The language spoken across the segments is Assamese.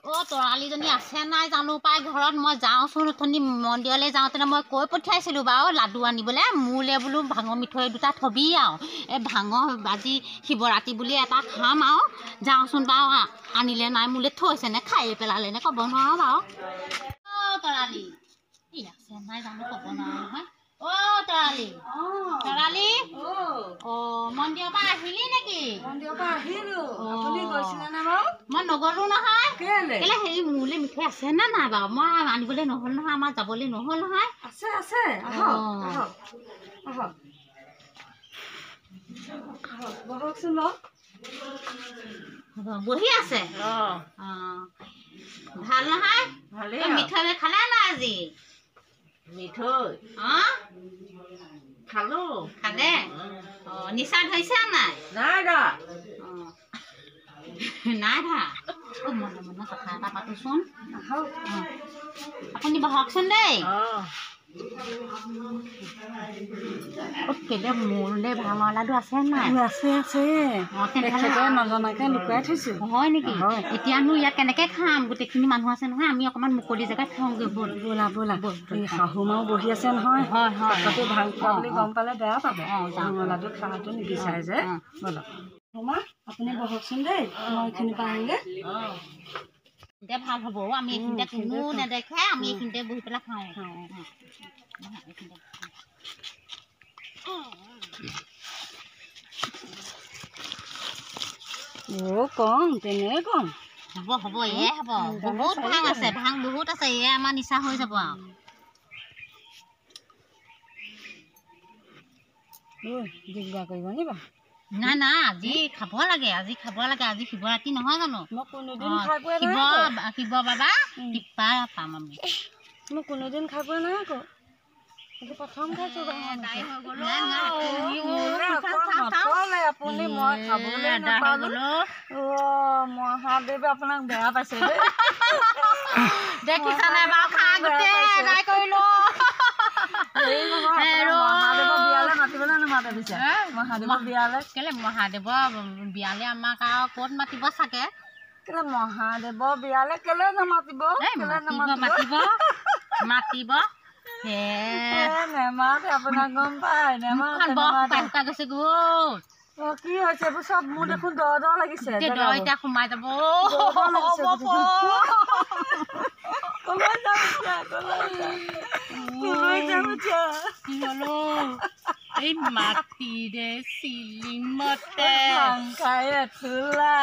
অ' তৰালীজনী আছে নাই জানো পাই ঘৰত মই যাওঁচোন অথনি মন্দিৰলৈ যাওঁতেনে মই কৈ পঠিয়াইছিলোঁ বাৰু লাডু আনিবলৈ মোলৈ বোলো ভাঙৰ মিঠৈ দুটা থবি আৰু এই ভাঙৰ আজি শিৱৰাত্ৰি বুলি এটা খাম আৰু যাওঁচোন বাৰু আনিলে নাই মোলৈ থৈছে নে খায়ে পেলালে নে ক'ব নোৱাৰোঁ বাৰু অ' তৰালী আছে নাই জানো ক'ব নোৱাৰোঁ নহয় অ' তৰালী তৰালী অ' মন্দিৰৰ পৰা আহিলি নেকি মন্দিৰৰ পৰা আহিলোঁ আপুনি গৈছিলে নে বাৰু মই নগ'লো নহয় কেলে হেৰি মোলৈ মিঠৈ আছে নে নাই বাৰু মই আনিবলৈ নহ'ল নহয় আমাৰ যাবলৈ নহ'ল নহয় আছে আছে আহক আহক আহক আহক বহকচোন বাৰু বহি আছে ভাল নহয় ভালেই মিঠৈ খালে নাই আজি মিঠৈ খালোঁ খালে নিচা ধৰিছে নাই নাই দা নাই ধৰা মনে মনে কথা এটা পাতোচোন আহক আপুনি বহকচোন দেই কেলে মোলৈ ভাঙৰ লাডু আছে নাই আছে আছে নজনাকৈ লুকুৱাই থৈছোঁ হয় নেকি এতিয়ানো ইয়াত কেনেকৈ খাম গোটেইখিনি মানুহ আছে নহয় আমি অকণমান মুকলি জেগাত খাওঁগৈ ব'লা ব'লা এই শাহুমাও বহি আছে নহয় হয় হয় তাতে ভাং খোৱা বুলি গম পালে বেয়া পাব ভাঙৰ লাডু খাওঁটো নিবিচাৰে যে ব'লক শাহুমা আপুনি বহকচোন দেই মই এইখিনিৰ পৰা আহিমগৈ এতিয়া ভাল হ'ব আমি এইখিনিতে কোনো নেদেখে আমি এইখিনিতে বহি পেলাই খাওঁ কম তেনে কম হ'ব হ'ব এয়ে হ'ব বহুত ভাং আছে ভাং বহুত আছে এয়ে আমাৰ নিচা হৈ যাব আৰু দিগদাৰ কৰিব নি বাৰু নাই নাই আজি খাব লাগে আজি শিৱৰাত্ৰি নহয় জানো মই কোনোদিন খাই পোৱা নাই শিৱ বাবা কৃপা পাম আমি মই কোনোদিন খাই পোৱা নাই আকৌ প্ৰথম খাইছোঁ আপুনি মই খাবলৈ নাপালোঁ মহাদেৱে আপোনাক বেয়া পাইছে দেখিছানে বাৰু খা গোটেই আদায় কৰিলোঁ মহাদেৱৰ বিয়ালে আমাক আৰু ক'ত মাতিব চাগে কেলে মহাদেৱৰ বিয়ালে কেলে নামাতিব মাতিব নেমাতে আপোনাক গম পায় গৈছে গ'ল কি হৈছে এইবোৰ চব মোৰ দেখোন দৰ দৰ লাগিছে এতিয়া সোমাই যাব এই মাটিৰে চিলিমতে খাই থোলা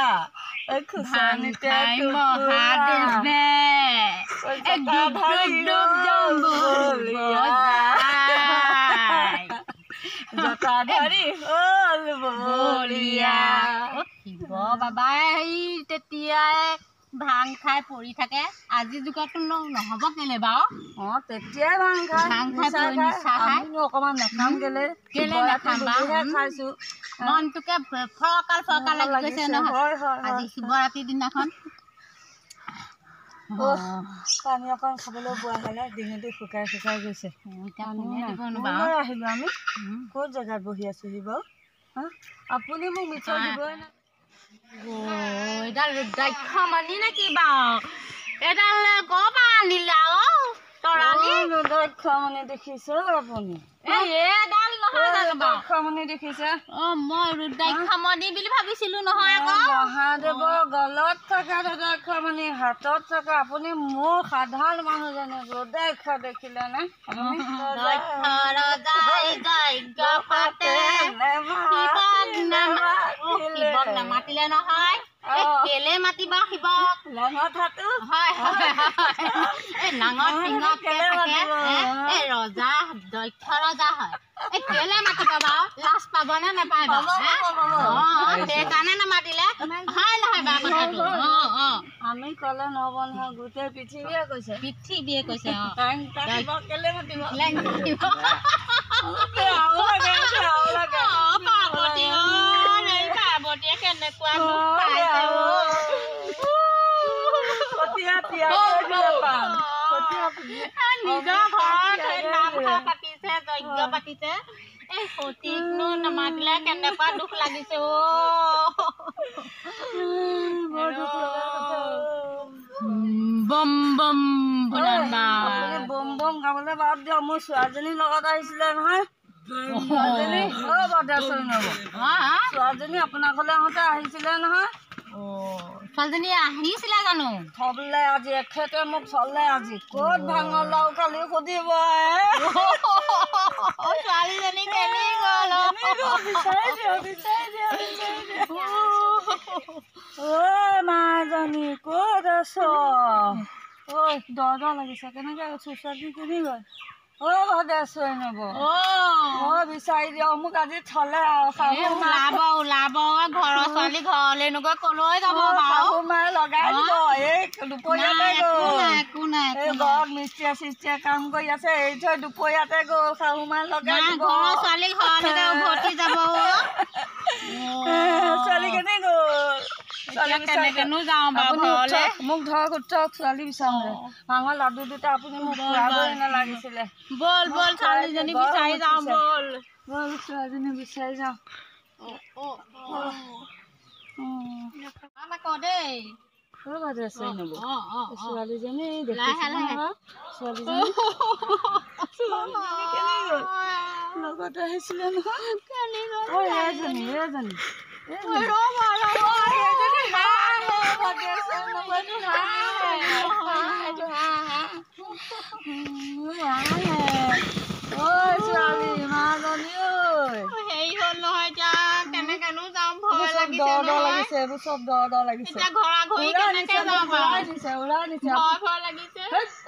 শিৱ বাবাই তেতিয়াই ভাং খাই পৰি থাকে আজি যুগতো নহ'ব কেলে বাৰু তেতিয়াই ভাং খাই অকমান নাখাম কেলে নাখাম খাইছো মনটোকে ফৰকাল লাগি গৈছে নহয় আজি শিৱৰাত্ৰিৰ দিনাখন পানী অকণ খাবলৈ পোৱা হ'লে ডিঙিটো শুকাই গৈছে আহিলো আমি ক'ত জেগাত বহি আছোহি বাৰু আপুনি মোক মিঠৈ দিবই না এইডাল ৰুদ্ৰাক্ষ মানি নেকি বাৰু এইডাল ক'ৰ পৰা আনিলে তৰালী ৰুদ্ৰাক্ষ মানে দেখিছে আপুনি এইডাল নহয় জানো মানে দেখিছে মই ৰুদ্ৰাক্ষমণি বুলি ভাবিছিলো নহয় আকৌ মহাদেৱৰ গলত থকা ৰুদ্ৰাক্ষ মানে হাতত থকা আপুনি মোৰ সাধাৰণ মানুহজনে ৰুদ্ৰাক্ষ দেখিলে নে নামাতিলে নহয় কেলে মাতিব শিৱক ৰজা দক্ষ ৰজা হয় কেলে মাতিব বাৰু লাজ পাব নে নাপায় সেইকাৰণে নামাতিলে হয় নহয় বাৰু কথাটো আমি ক'লে নহ'ব নহয় গোটেই পৃথিৱীয়ে কৈছে পাৰ্বতীয়ে কেনেকুৱা নিজৰ ঘৰত নামঘৰ পাতিছে যজ্ঞ পাতিছে এই সতীকনো নামাতিলে কেনেকুৱা দুখ লাগিছে বম বম ভোলানাথ আপুনি বম বম গাবলৈ বাদ দিয়ক মোৰ ছোৱালীজনীৰ লগত আহিছিলে নহয় ছোৱালীজনী বৰদেশ্বৰী নব ছোৱালীজনী আপোনাৰ ঘৰলৈ আহোঁতে আহিছিলে নহয় ছোৱালীজনী আহিছিলে জানো থবলৈ আজি এখেতে মোক থলে আজি ক'ত ভাঙৰ লাও খালি সুধিব ছোৱালীজনী কেনি গ'ল মাজনী ক'ত আছ ঐ দৰ লাগিছে কেনেকৈ আছো ছোৱালী কেনি গ'ল ভদেশ্বৰী নব বিচাৰি দিয়ক মোক আজি থলে ওলাব ঘৰৰ ছোৱালী ঘৰলৈ নগৈ কলৈ যাব শাহু মায়ে লগাই দিব এই দুপৰীয়াতে গ'ল এই ঘৰত মিস্ত্ৰীয়ে চিস্ত্ৰীয়ে কাম কৰি আছে এৰি থৈ দুপৰীয়াতে গ'ল শাহু মায়ে লগাই দিব ছোৱালী ঘৰলৈকে উভতি যাব ছোৱালী কেনি গ'ল কেনেকেনো যাওঁ বাৰু ঘৰলৈ মোক ধৰক উঠক ছোৱালী বিচাৰোঁ ভাঙৰ লাডু দুটা আপুনি মোক খুৱাবই নালাগিছিলে বল বল ছোৱালীজনী বিচাৰি যাওঁ বল বল ছোৱালীজনী বিচাৰি যাওঁ দেই ছোৱালীজনী লগতে আহিছিলে নহয় এজনী ছোৱালী মাজনী হেৰি হ'ল নহয় এতিয়া কেনেকেনো যাম ভয় লাগিছে এইবোৰ চব দৰ লাগিছে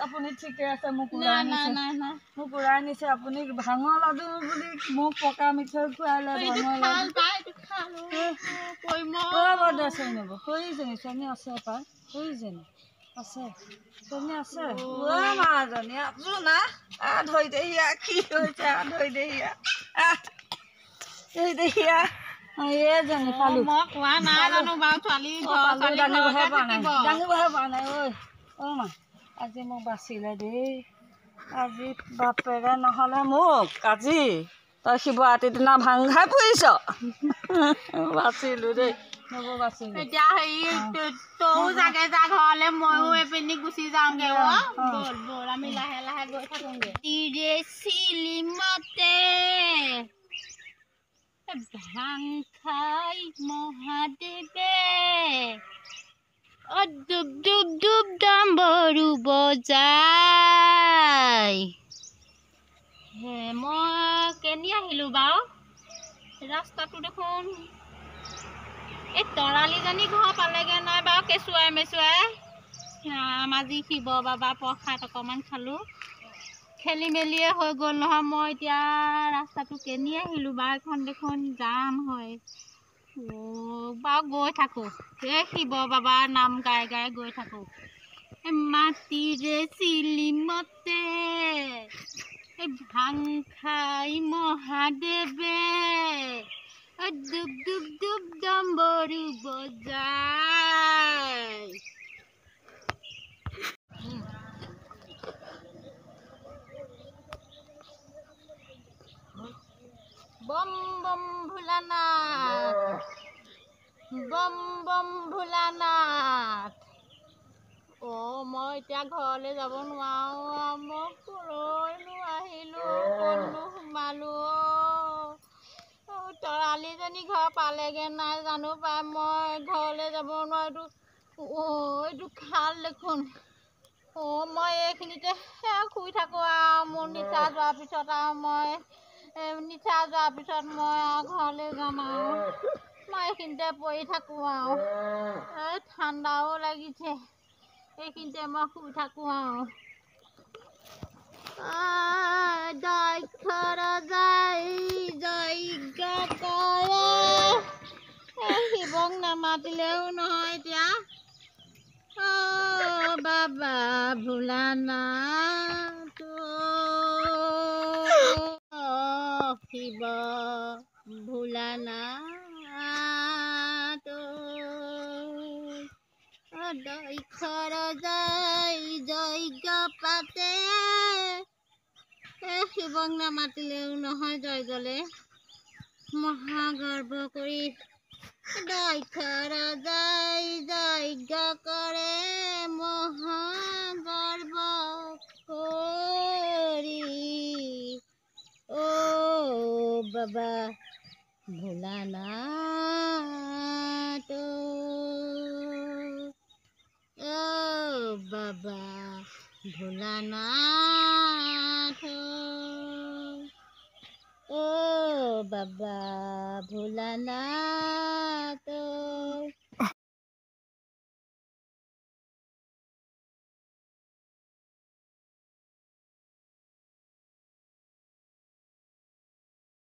আপুনি ঠিকে আছে মোক উৰাই নিছে আপুনি ভাঙৰ লাডু বুলি মোক পকা মিঠৈ খুৱালে বৰদেশ্বৰী নব সৈজনী ছোৱালী আছে পাই সৈজনী আছে ছোৱালী আছে মাজনী আছো না ধৰি দেহিয়া কি হৈছে ধৰি দেহিয়া এইজনী পালো দাঙিবহে পৰা নাই ঐ মা আজি মোক বাচিলে দেই আজি বাপেৰে নহ'লে মোক আজি তই শিৱৰাত্ৰিৰ দিনা ভাং খাই পৰিছ বাচিলো দেই এতিয়া হেৰি তয়ো জাগে যা ঘৰলে ময়ো এপিনি গুচি যাওঁগে বল বল আমি লাহে লাহে গৈ থাকোঁগে চিলিমতে ভাং খাই মহাদেৱে ডুব ডুব ডুব ডাম্বৰু বজাই মই কেনি আহিলোঁ বাৰু ৰাস্তাটো দেখোন এই তৰালীজনী ঘৰ পালেগৈ নাই বাৰু কেঁচুৱাই মেচুৱাই আজি শিৱ বাবা প্ৰসাদ অকণমান খালোঁ খেলি মেলিয়ে হৈ গ'ল নহয় মই এতিয়া ৰাস্তাটো কেনি আহিলোঁ বাৰু এখন দেখোন যাম হয় বাৰু গৈ থাকোঁ এই শিৱ বাবাৰ নাম গাই গাই গৈ থাকোঁ মাটিৰে চিলিমতে ভাং খাই মহাদেৱে ডুব ডুব ডুব ডাম্বৰু বজাই বম বম ভোলানাথ বম বম ভোলানাথ মই এতিয়া ঘৰলৈ যাব নোৱাৰোঁ মই ক'লৈনো আহিলোঁ ক'তনো সোমালোঁ তৰালীজনী ঘৰ পালেগৈ নাই জানো পাই মই ঘৰলৈ যাব নোৱাৰোঁ এইটো খাল দেখোন মই এইখিনিতে শুই থাকোঁ আৰু মোৰ নিচা যোৱাৰ পিছত আৰু মই ঘৰলৈ যাম আৰু মই এইখিনিতে পৰি থাকোঁ আৰু ঠাণ্ডাও লাগিছে এইখিনিতে মই শুই থাকোঁ আৰু দক্ষ ৰজাই যজ্ঞ কৰে শিৱক নামাতিলেও নহয় এতিয়া বাবা ভোলানাথ শিৱ ভোলানাথ দক্ষ ৰজাই যজ্ঞ পাতে শিৱক নামাতিলেও নহয় যজ্ঞলে মহাগৰ্ভ কৰি দক্ষ ৰজাই যজ্ঞ কৰে মহা বাবা ভোলানাথ বাবা ভোলানাথ বাবা ভোলানাথ